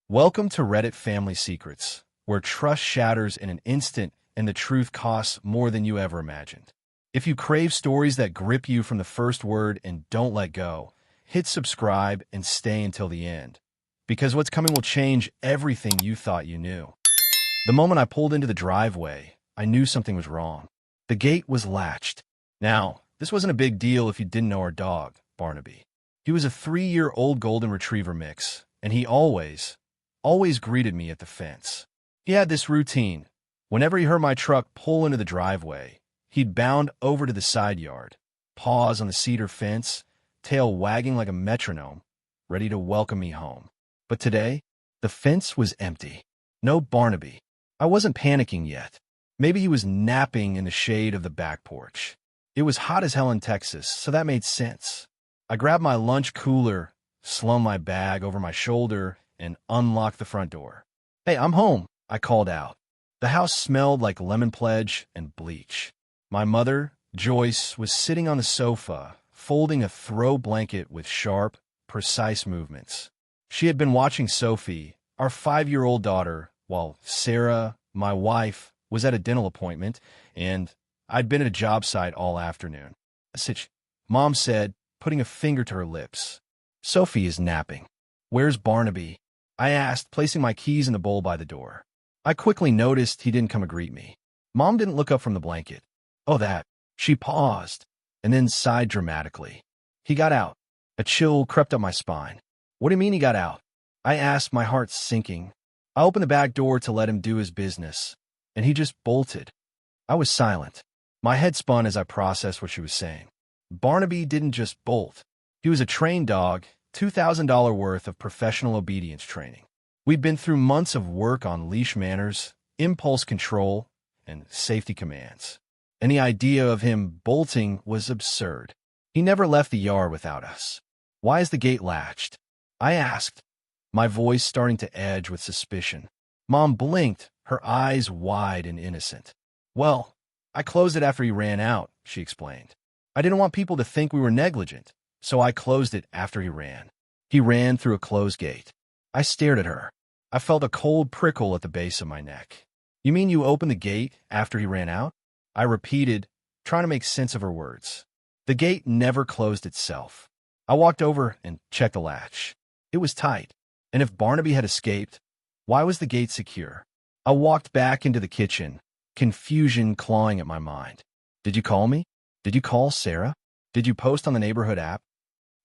Welcome to Reddit Family Secrets, where trust shatters in an instant and the truth costs more than you ever imagined. If you crave stories that grip you from the first word and don't let go, hit subscribe and stay until the end, because what's coming will change everything you thought you knew. The moment I pulled into the driveway, I knew something was wrong. The gate was latched. Now, this wasn't a big deal if you didn't know our dog, Barnaby. He was a 3-year-old golden retriever mix, and he always greeted me at the fence. He had this routine. Whenever he heard my truck pull into the driveway, he'd bound over to the side yard, paws on the cedar fence, tail wagging like a metronome, ready to welcome me home. But today, the fence was empty. No Barnaby. I wasn't panicking yet. Maybe he was napping in the shade of the back porch. It was hot as hell in Texas, so that made sense. I grabbed my lunch cooler, slung my bag over my shoulder, and unlocked the front door. "Hey, I'm home," I called out. The house smelled like lemon pledge and bleach. My mother, Joyce, was sitting on the sofa, folding a throw blanket with sharp, precise movements. She had been watching Sophie, our 5-year-old daughter, while Sarah, my wife, was at a dental appointment, and I'd been at a job site all afternoon. Mom said, putting a finger to her lips. "Sophie is napping." "Where's Barnaby?" I asked, placing my keys in the bowl by the door. I quickly noticed he didn't come to greet me. Mom didn't look up from the blanket. "Oh, that." She paused, and then sighed dramatically. "He got out." A chill crept up my spine. "What do you mean he got out?" I asked, my heart sinking. I opened the back door to let him do his business, and he just bolted. I was silent. My head spun as I processed what she was saying. Barnaby didn't just bolt. He was a trained dog, $2,000 worth of professional obedience training. We'd been through months of work on leash manners, impulse control, and safety commands. And the idea of him bolting was absurd. He never left the yard without us. "Why is the gate latched?" I asked, my voice starting to edge with suspicion. Mom blinked, her eyes wide and innocent. "Well, I closed it after he ran out," she explained. "I didn't want people to think we were negligent, so I closed it after he ran." He ran through a closed gate. I stared at her. I felt a cold prickle at the base of my neck. "You mean you opened the gate after he ran out?" I repeated, trying to make sense of her words. The gate never closed itself. I walked over and checked the latch. It was tight, and if Barnaby had escaped, why was the gate secure? I walked back into the kitchen, confusion clawing at my mind. "Did you call me? Did you call Sarah? Did you post on the neighborhood app?"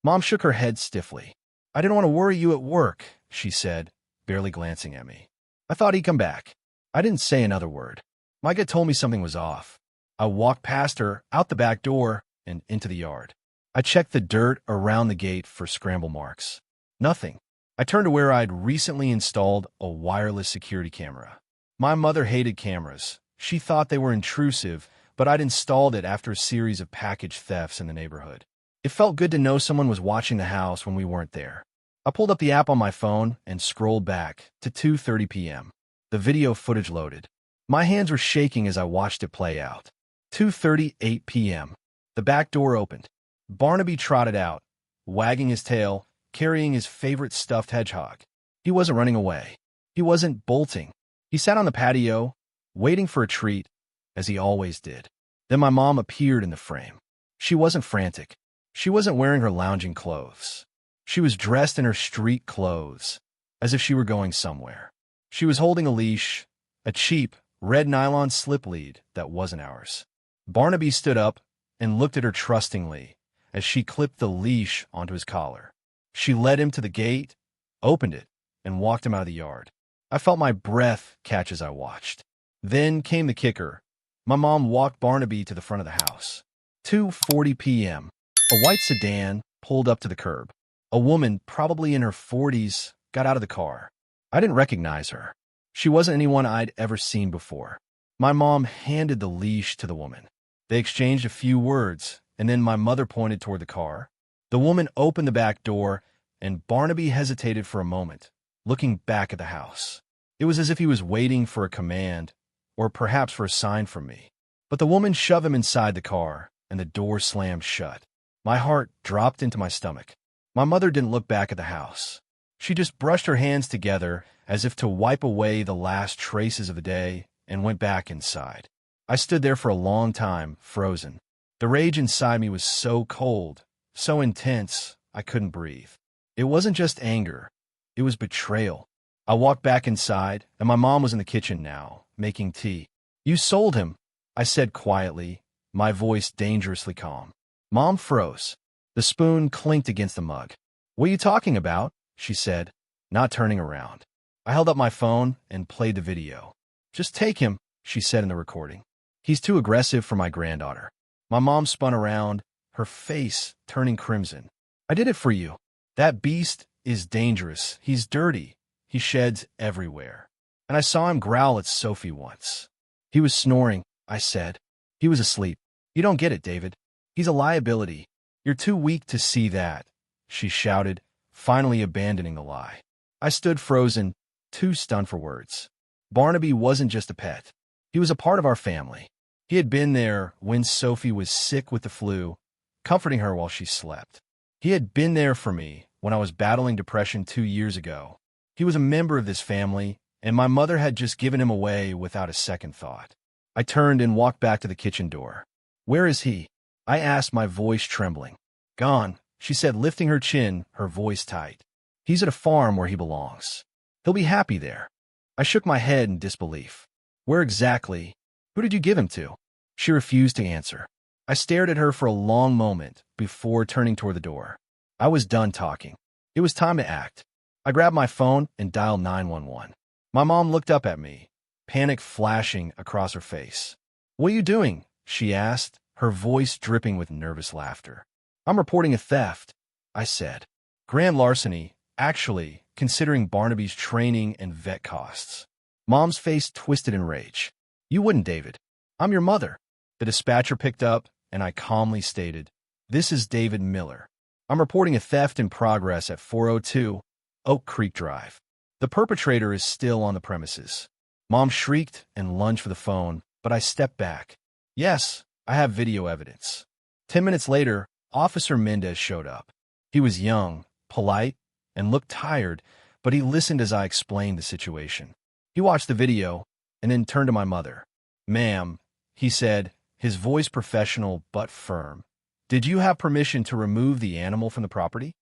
Mom shook her head stiffly. "I didn't want to worry you at work," she said, barely glancing at me. "I thought he'd come back." I didn't say another word. My gut told me something was off. I walked past her, out the back door, and into the yard. I checked the dirt around the gate for scramble marks. Nothing. I turned to where I'd recently installed a wireless security camera. My mother hated cameras. She thought they were intrusive, but I'd installed it after a series of package thefts in the neighborhood. It felt good to know someone was watching the house when we weren't there. I pulled up the app on my phone and scrolled back to 2:30 p.m. The video footage loaded. My hands were shaking as I watched it play out. 2:38 p.m. The back door opened. Barnaby trotted out, wagging his tail, carrying his favorite stuffed hedgehog. He wasn't running away. He wasn't bolting. He sat on the patio, waiting for a treat, as he always did. Then my mom appeared in the frame. She wasn't frantic. She wasn't wearing her lounging clothes. She was dressed in her street clothes, as if she were going somewhere. She was holding a leash, a cheap, red nylon slip lead that wasn't ours. Barnaby stood up and looked at her trustingly as she clipped the leash onto his collar. She led him to the gate, opened it, and walked him out of the yard. I felt my breath catch as I watched. Then came the kicker. My mom walked Barnaby to the front of the house. 2:40 p.m. A white sedan pulled up to the curb. A woman, probably in her 40s, got out of the car. I didn't recognize her. She wasn't anyone I'd ever seen before. My mom handed the leash to the woman. They exchanged a few words, and then my mother pointed toward the car. The woman opened the back door, and Barnaby hesitated for a moment, looking back at the house. It was as if he was waiting for a command, or perhaps for a sign from me. But the woman shoved him inside the car, and the door slammed shut. My heart dropped into my stomach. My mother didn't look back at the house. She just brushed her hands together as if to wipe away the last traces of the day and went back inside. I stood there for a long time, frozen. The rage inside me was so cold, so intense, I couldn't breathe. It wasn't just anger. It was betrayal. I walked back inside, and my mom was in the kitchen now, making tea. "You sold him," I said quietly, my voice dangerously calm. Mom froze. The spoon clinked against the mug. "What are you talking about?" she said, not turning around. I held up my phone and played the video. "Just take him," she said in the recording. "He's too aggressive for my granddaughter." My mom spun around, her face turning crimson. "I did it for you. That beast is dangerous. He's dirty. He sheds everywhere. And I saw him growl at Sophie once." "He was snoring," I said. "He was asleep. You don't get it, David. He's a liability. You're too weak to see that," she shouted, finally abandoning the lie. I stood frozen, too stunned for words. Barnaby wasn't just a pet. He was a part of our family. He had been there when Sophie was sick with the flu, comforting her while she slept. He had been there for me when I was battling depression 2 years ago. He was a member of this family, and my mother had just given him away without a second thought. I turned and walked back to the kitchen door. "Where is he?" I asked, my voice trembling. "Gone," she said, lifting her chin, her voice tight. "He's at a farm where he belongs. He'll be happy there." I shook my head in disbelief. "Where exactly? Who did you give him to?" She refused to answer. I stared at her for a long moment before turning toward the door. I was done talking. It was time to act. I grabbed my phone and dialed 911. My mom looked up at me, panic flashing across her face. "What are you doing?" she asked, her voice dripping with nervous laughter. "I'm reporting a theft," I said. "Grand larceny, actually, considering Barnaby's training and vet costs." Mom's face twisted in rage. "You wouldn't, David. I'm your mother." The dispatcher picked up, and I calmly stated, "This is David Miller. I'm reporting a theft in progress at 402 Oak Creek Drive. The perpetrator is still on the premises." Mom shrieked and lunged for the phone, but I stepped back. "Yes, I have video evidence." 10 minutes later, Officer Mendez showed up. He was young, polite, and looked tired, but he listened as I explained the situation. He watched the video and then turned to my mother. "Ma'am," he said, his voice professional but firm, "did you have permission to remove the animal from the property?"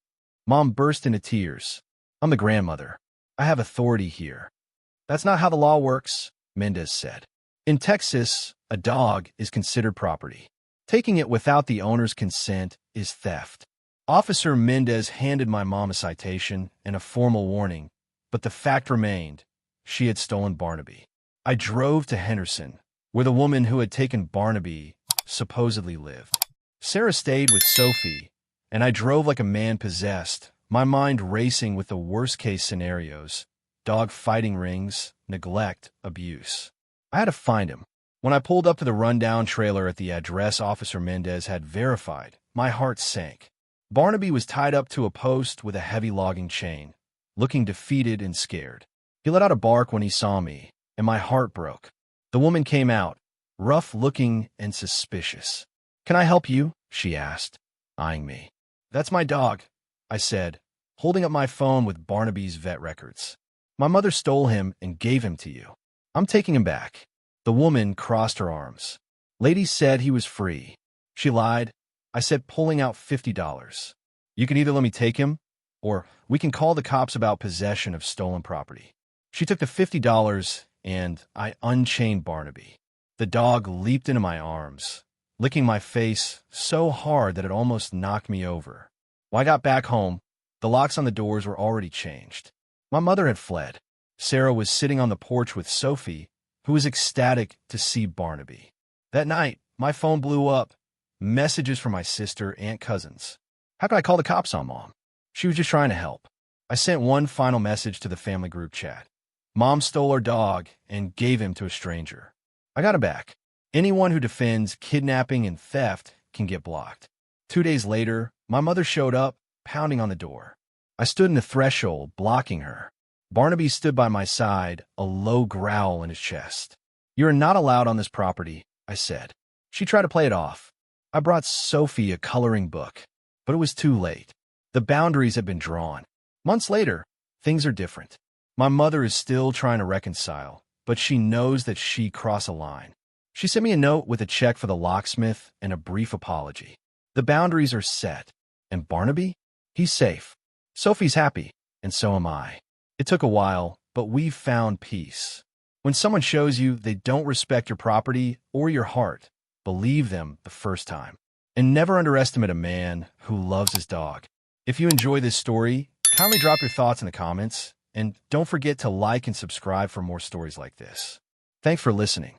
Mom burst into tears. "I'm the grandmother. I have authority here." "That's not how the law works," Mendez said. "In Texas, a dog is considered property. Taking it without the owner's consent is theft." Officer Mendez handed my mom a citation and a formal warning, but the fact remained. She had stolen Barnaby. I drove to Henderson, where the woman who had taken Barnaby supposedly lived. Sarah stayed with Sophie, and I drove like a man possessed, my mind racing with the worst-case scenarios: dog fighting rings, neglect, abuse. I had to find him. When I pulled up to the rundown trailer at the address Officer Mendez had verified, my heart sank. Barnaby was tied up to a post with a heavy logging chain, looking defeated and scared. He let out a bark when he saw me, and my heart broke. The woman came out, rough-looking and suspicious. "Can I help you?" she asked, eyeing me. "That's my dog," I said, holding up my phone with Barnaby's vet records. "My mother stole him and gave him to you. I'm taking him back." The woman crossed her arms. "Lady said he was free." "She lied," I said, pulling out $50. "You can either let me take him, or we can call the cops about possession of stolen property." She took the $50, and I unchained Barnaby. The dog leaped into my arms, licking my face so hard that it almost knocked me over. When I got back home, the locks on the doors were already changed. My mother had fled. Sarah was sitting on the porch with Sophie, who was ecstatic to see Barnaby. That night, my phone blew up. Messages from my sister and cousins. How could I call the cops on Mom? She was just trying to help. I sent one final message to the family group chat. Mom stole our dog and gave him to a stranger. I got him back. Anyone who defends kidnapping and theft can get blocked. 2 days later, my mother showed up, pounding on the door. I stood in the threshold, blocking her. Barnaby stood by my side, a low growl in his chest. "You are not allowed on this property," I said. She tried to play it off. I brought Sophie a coloring book, but it was too late. The boundaries had been drawn. Months later, things are different. My mother is still trying to reconcile, but she knows that she crossed a line. She sent me a note with a check for the locksmith and a brief apology. The boundaries are set. And Barnaby? He's safe. Sophie's happy, and so am I. It took a while, but we've found peace. When someone shows you they don't respect your property or your heart, believe them the first time. And never underestimate a man who loves his dog. If you enjoy this story, kindly drop your thoughts in the comments, and don't forget to like and subscribe for more stories like this. Thanks for listening.